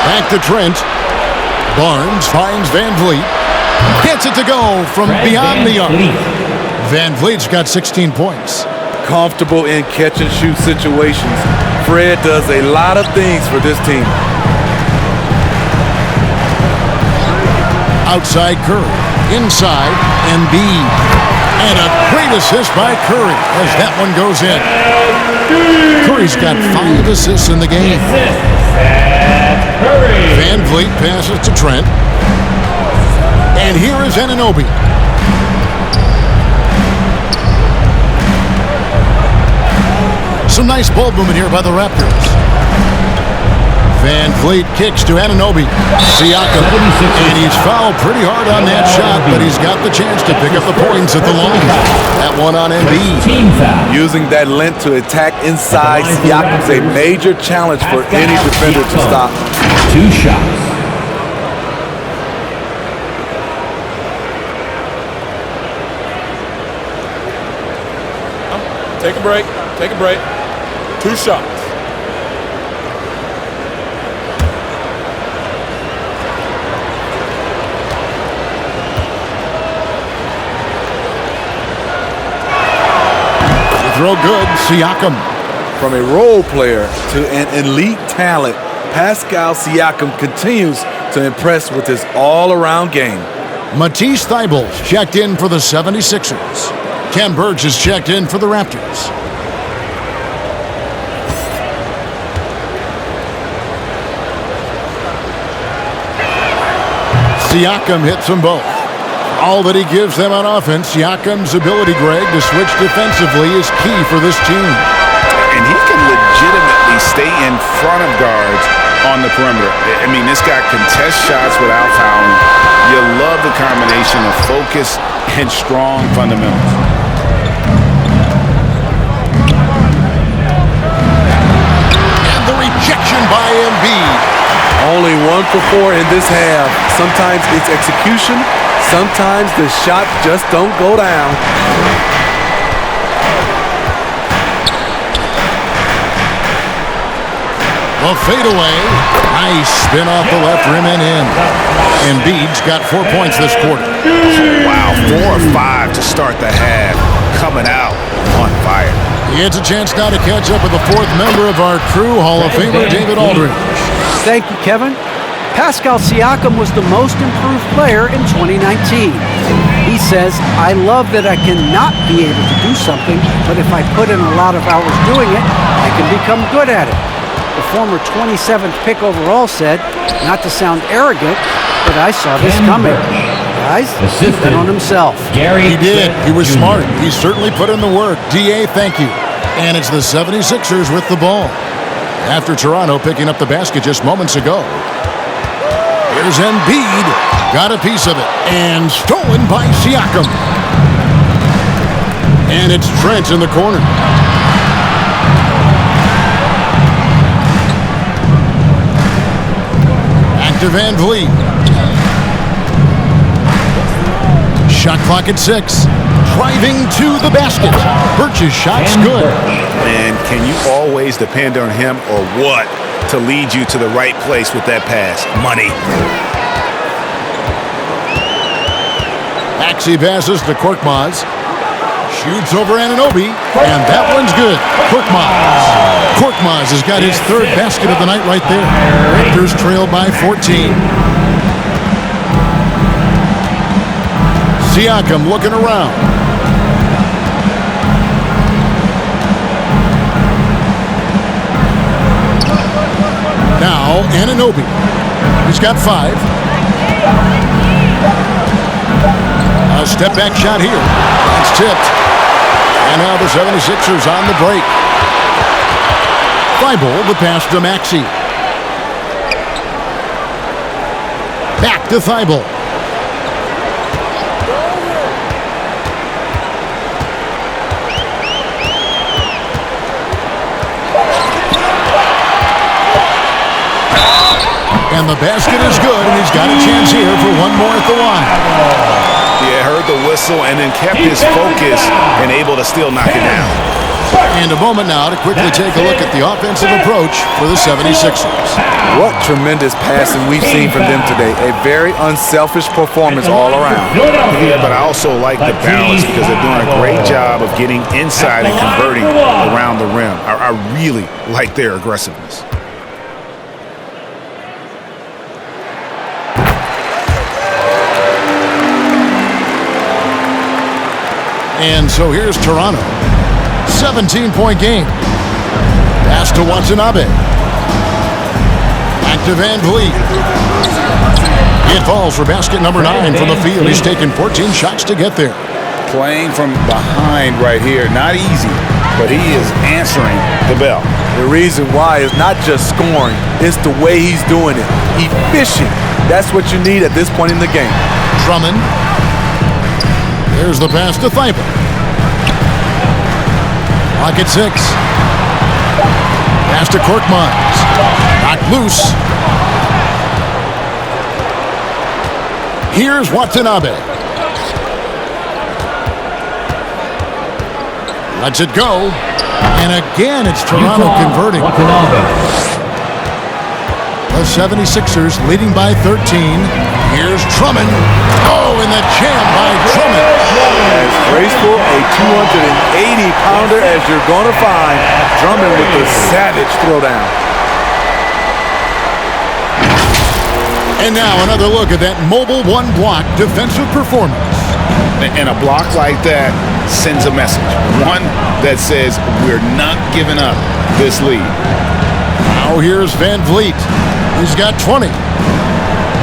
Back to Trent. Barnes finds Van Vliet. Gets it to go from beyond the arc. Van Vliet's got 16 points. Comfortable in catch-and-shoot situations. Fred does a lot of things for this team. Outside Curry. Inside Embiid. And a great assist by Curry as that one goes in. Curry's got 5 assists in the game. Van Vliet passes to Trent. And here is Anunoby. Some nice ball movement here by the Raptors. Van Vliet kicks to Anunoby. Siakam. And he's fouled pretty hard on that shot, but he's got the chance to pick up the points at the line. That one on Embiid. Using that length to attack inside Siakam's a major challenge for any defender to stop. 2 shots. Take a break. Take a break. 2 shots. Throw good, Siakam. From a role player to an elite talent, Pascal Siakam continues to impress with his all-around game. Matisse Thybulle's checked in for the 76ers. Ken Burge is checked in for the Raptors. Siakam hits them both. All that he gives them on offense, Siakam's ability, Greg, to switch defensively is key for this team. And he can legitimately stay in front of guards on the perimeter. I mean, this guy contests shots without fouling. You love the combination of focus and strong fundamentals. And the rejection by Embiid. Only 1 for 4 in this half. Sometimes it's execution. Sometimes the shot just don't go down. The fadeaway. Nice spin off the left rim and in. Embiid's got 4 points this quarter. Wow, 4 or 5 to start the half. Coming out on fire. He gets a chance now to catch up with the 4th member of our crew, Hall of Famer David Aldridge. Thank you, Kevin. Pascal Siakam was the most improved player in 2019. He says, I love that I cannot be able to do something, but if I put in a lot of hours doing it, I can become good at it. The former 27th pick overall said, not to sound arrogant, but I saw this coming. Guys, keep that on himself. He did. He was smart. He certainly put in the work. D.A., thank you. And it's the 76ers with the ball. After Toronto picking up the basket just moments ago. Here's Embiid. Got a piece of it. And stolen by Siakam. And it's Trent in the corner. to Van Vliet. Shot clock at 6. Driving to the basket. Birch's shot's good. And can you always depend on him or what to lead you to the right place with that pass? Money. Maxey passes to Korkmaz. Shoots over Anunoby, and that one's good. Korkmaz has got his third basket of the night right there. Raptors trail by 14. Siakam looking around. Now Anunoby. He's got 5. A step back shot here. It's tipped. And now the 76ers on the break. Thibault the pass to Maxey. Back to Thibault. And the basket is good, and he's got a chance here for one more at the line. Yeah, heard the whistle and then kept his focus and able to still knock it down. And a moment now to quickly take a look at the offensive approach for the 76ers. What tremendous passing we've seen from them today. A very unselfish performance all around. Yeah, but I also like the balance because they're doing a great job of getting inside and converting around the rim. I really like their aggressiveness. And so here's Toronto. 17-point game. Pass to Watanabe. Back to Van Vliet. It falls for basket number 9 from the field. He's taken 14 shots to get there. Playing from behind right here. Not easy, but he is answering the bell. The reason why is not just scoring. It's the way he's doing it. Efficient. That's what you need at this point in the game. Drummond. Here's the pass to Thibault. Clock at 6. Pass to Korkmaz. Knocked loose. Here's Watanabe. Lets it go. And again, it's Toronto converting. The 76ers leading by 13. Here's Drummond. Oh, and the jam by Drummond. As graceful a 280-pounder as you're going to find. Drummond with the savage throwdown. And now another look at that mobile one-block defensive performance. And a block like that sends a message. One that says we're not giving up this lead. Now here's Van Vliet. He's got 20.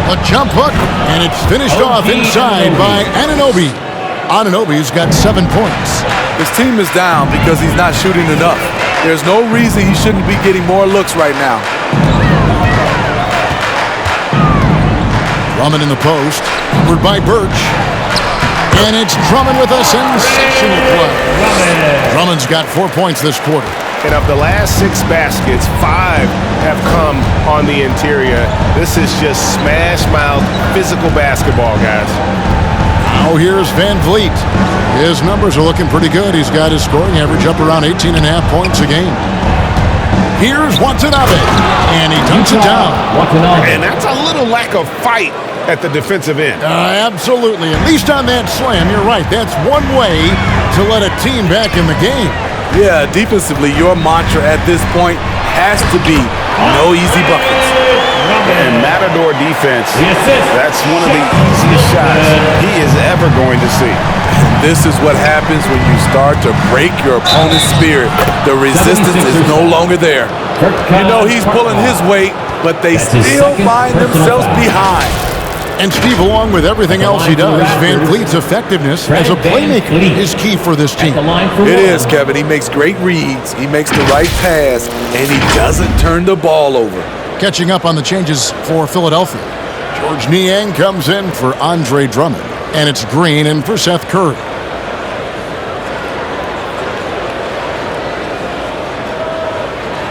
A jump hook, and it's finished off inside by Anunoby. Anunoby's got 7 points. His team is down because he's not shooting enough. There's no reason he shouldn't be getting more looks right now. Drummond in the post, covered by Birch. And it's Drummond with a sensational play. Drummond's got 4 points this quarter. And of the last 6 baskets, 5 have come on the interior. This is just smash-mouth physical basketball, guys. Now here's Van Vliet. His numbers are looking pretty good. He's got his scoring average up around 18.5 points a game. Here's Watanabe, and he dunks it down. And that's a little lack of fight at the defensive end. Absolutely. At least on that slam, you're right. That's one way to let a team back in the game. Yeah, defensively, your mantra at this point has to be no easy buckets. And Matador defense, that's one of the easiest shots he is ever going to see. This is what happens when you start to break your opponent's spirit. The resistance is no longer there. You know he's pulling his weight, but they still find themselves behind. And Steve, along with everything else he does, Van Vliet's effectiveness as a playmaker is key for this team. It is, Kevin. He makes great reads, he makes the right pass, and he doesn't turn the ball over. Catching up on the changes for Philadelphia. George Niang comes in for Andre Drummond, and it's Green in for Seth Curry.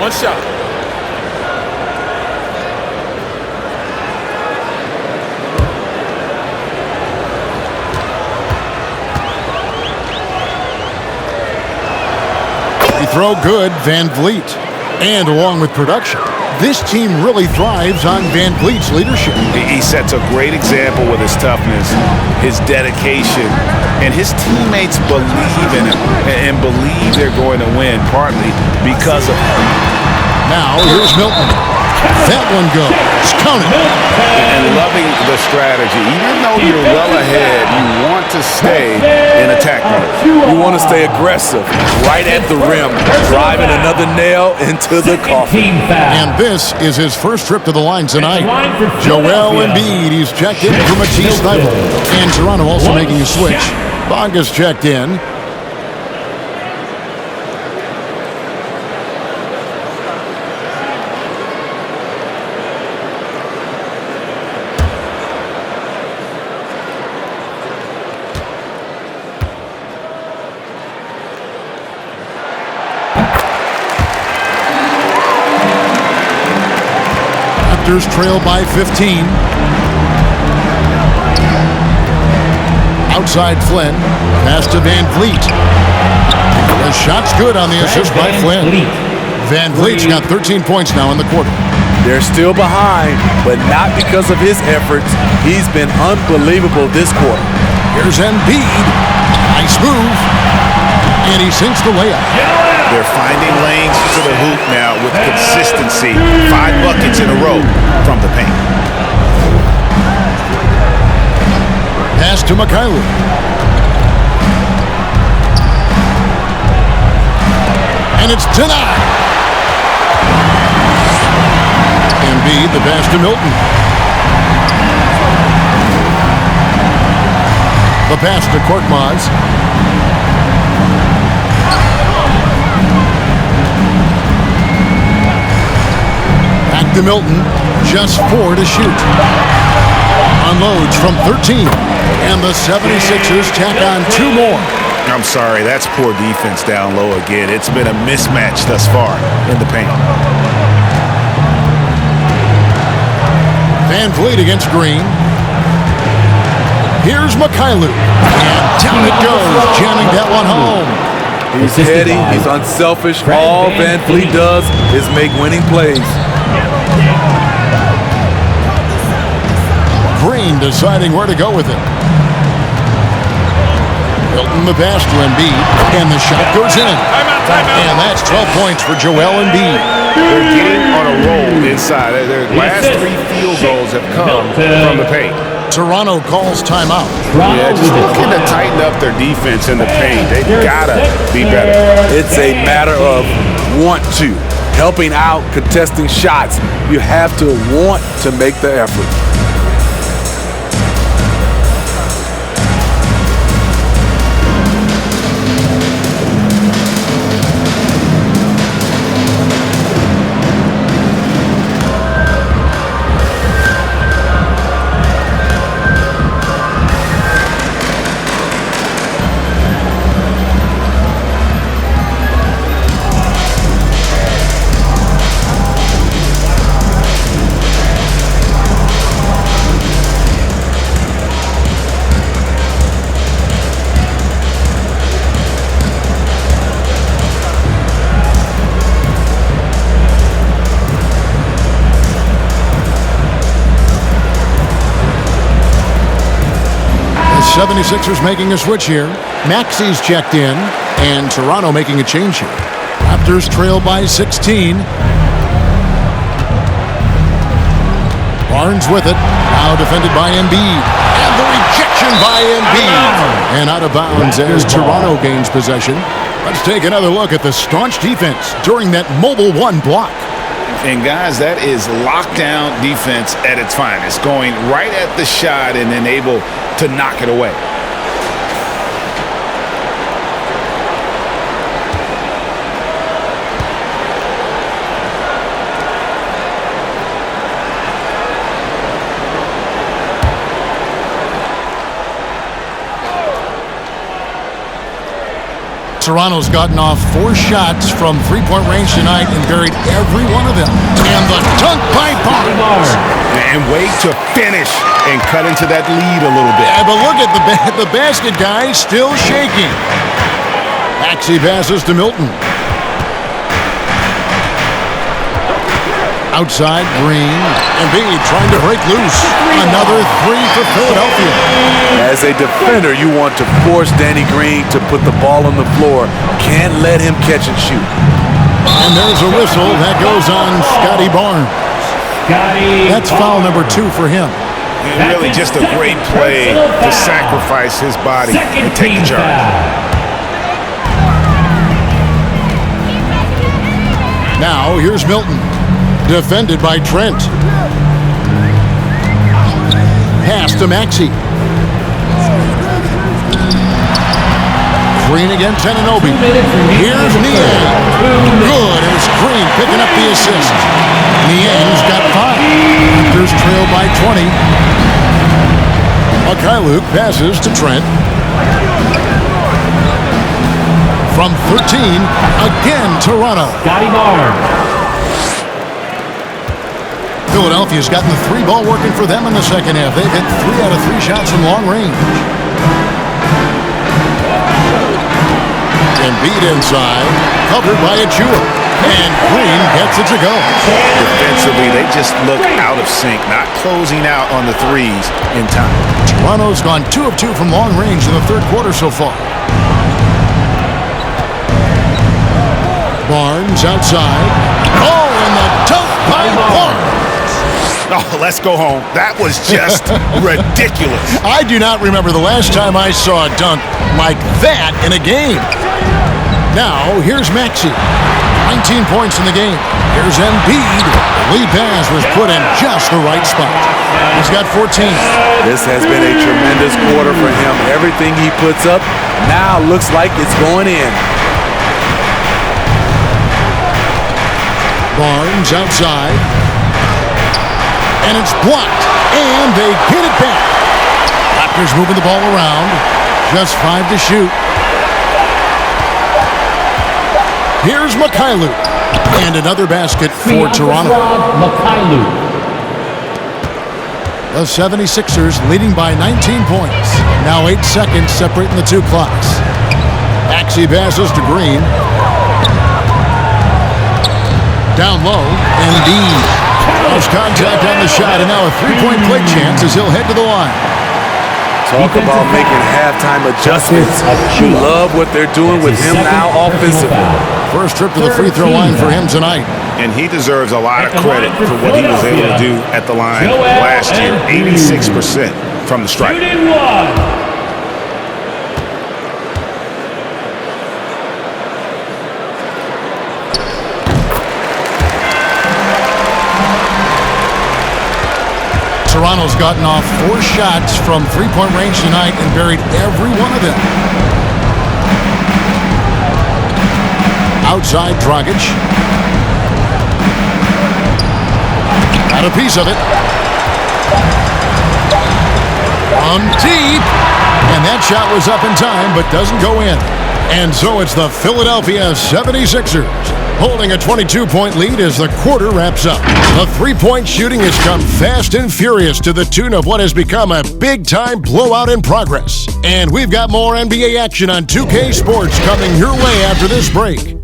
One shot. throw good, Van Vliet. And along with production, this team really thrives on Van Vliet's leadership. He sets a great example with his toughness, his dedication, and his teammates believe in him and believe they're going to win, partly because of him. Now, here's Milton. That one goes. Count it. And loving the strategy. Even though you're well ahead, you want to stay in attack mode. You want to stay aggressive, right at the rim, driving another nail into the coffin. And this is his first trip to the line tonight. Joel Embiid, he's checked in for Matisse Thybulle. And Toronto also making a switch. Bonga's checked in. Raptors trail by 15. Outside Flynn. Pass to Van Vliet. The shot's good on the assist by Flynn. Van Vliet's got 13 points now in the quarter. They're still behind, but not because of his efforts. He's been unbelievable this quarter. Here's Embiid. Nice move. And he sinks the layup. They're finding lanes to the hoop now with consistency. 5 buckets in a row from the paint. Pass to Mikhailuk. And it's denied. Embiid, the pass to Milton. The pass to Korkmaz. Back to Milton. Just 4 to shoot. Unloads from 13. And the 76ers tack on 2 more. I'm sorry, that's poor defense down low again. It's been a mismatch thus far in the paint. Van Vliet against Green. Here's Mikhailuk. And down it goes, jamming that one home. He's heady, he's unselfish. All Van Vliet does is make winning plays. Green deciding where to go with it. Milton the pass to Embiid, and the shot goes in. And that's 12 points for Joel Embiid. They're getting on a roll inside. Their last 3 field goals have come from the paint. Toronto calls timeout. Yeah, just looking to tighten up their defense in the paint. They've got to be better. It's a matter of want to. Helping out, contesting shots. You have to want to make the effort. The 76ers making a switch here. Maxi's checked in, and Toronto making a change here. Raptors trail by 16. Barnes with it. Now defended by Embiid. And the rejection by Embiid. And out of bounds as Toronto gains possession. Let's take another look at the staunch defense during that mobile 1 block. And guys, that is lockdown defense at its finest. Going right at the shot and then able to knock it away. Toronto's gotten off 4 shots from 3-point range tonight and buried every one of them. And the dunk by Barnes. And wait to finish and cut into that lead a little bit. Yeah, but look at the basket, guys, still shaking. Maxey passes to Milton. Outside, Green. Embiid trying to break loose. Another three for Philadelphia. As a defender, you want to force Danny Green to put the ball on the floor. Can't let him catch and shoot. And there's a whistle that goes on Scotty Barnes. That's foul number 2 for him. And really just a great play to sacrifice his body and take the charge. Now, here's Milton. Defended by Trent. Pass to Maxey. Green against Anunoby. Here's Niang. Good, and it's Green picking up the assist. Niang's got 5. Raptors trail by 20. Luke passes to Trent. From 13, again Toronto. Scotty Barnes. Philadelphia's gotten the 3-ball working for them in the second half. They've hit 3 out of 3 shots from long range. Embiid inside, covered by Achua. And Green gets it to go. Defensively, they just look out of sync, not closing out on the threes in time. Toronto's gone 2 of 2 from long range in the third quarter so far. Barnes outside. Oh, and the dunk by Barnes. Oh, let's go home. That was just ridiculous. I do not remember the last time I saw a dunk like that in a game. Now, here's Maxey. 19 points in the game. Here's Embiid. The lead pass was put in just the right spot. He's got 14. This has been a tremendous quarter for him. Everything he puts up now looks like it's going in. Barnes outside. And it's blocked. And they get it back. Raptors moving the ball around. Just 5 to shoot. Here's Mikhailuk. And another basket for Toronto. The 76ers leading by 19 points. Now 8 seconds separating the 2 clocks. Maxey passes to Green. Down low. Embiid. Lost contact on the shot, and now a 3-point play chance as he'll head to the line. Talk about making halftime adjustments. You love what they're doing with him now offensively. First trip to the free throw line for him tonight. And he deserves a lot of credit for what he was able to do at the line last year. 86% from the stripe. Toronto's gotten off 4 shots from 3-point range tonight and buried every one of them. Outside, Dragic. Got a piece of it. From deep. And that shot was up in time, but doesn't go in. And so it's the Philadelphia 76ers holding a 22-point lead as the quarter wraps up. The 3-point shooting has come fast and furious to the tune of what has become a big-time blowout in progress. And we've got more NBA action on 2K Sports coming your way after this break.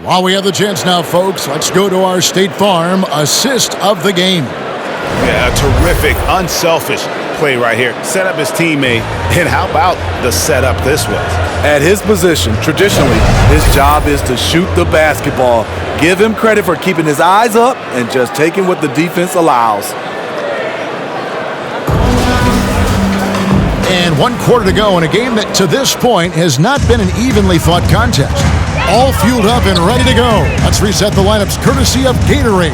While we have the chance now, folks, let's go to our State Farm assist of the game. Yeah, a terrific, unselfish play right here. Set up his teammate, and how about the setup this was? At his position, traditionally, his job is to shoot the basketball. Give him credit for keeping his eyes up and just taking what the defense allows. And 1 quarter to go in a game that to this point has not been an evenly fought contest. All fueled up and ready to go. Let's reset the lineups courtesy of Gatorade.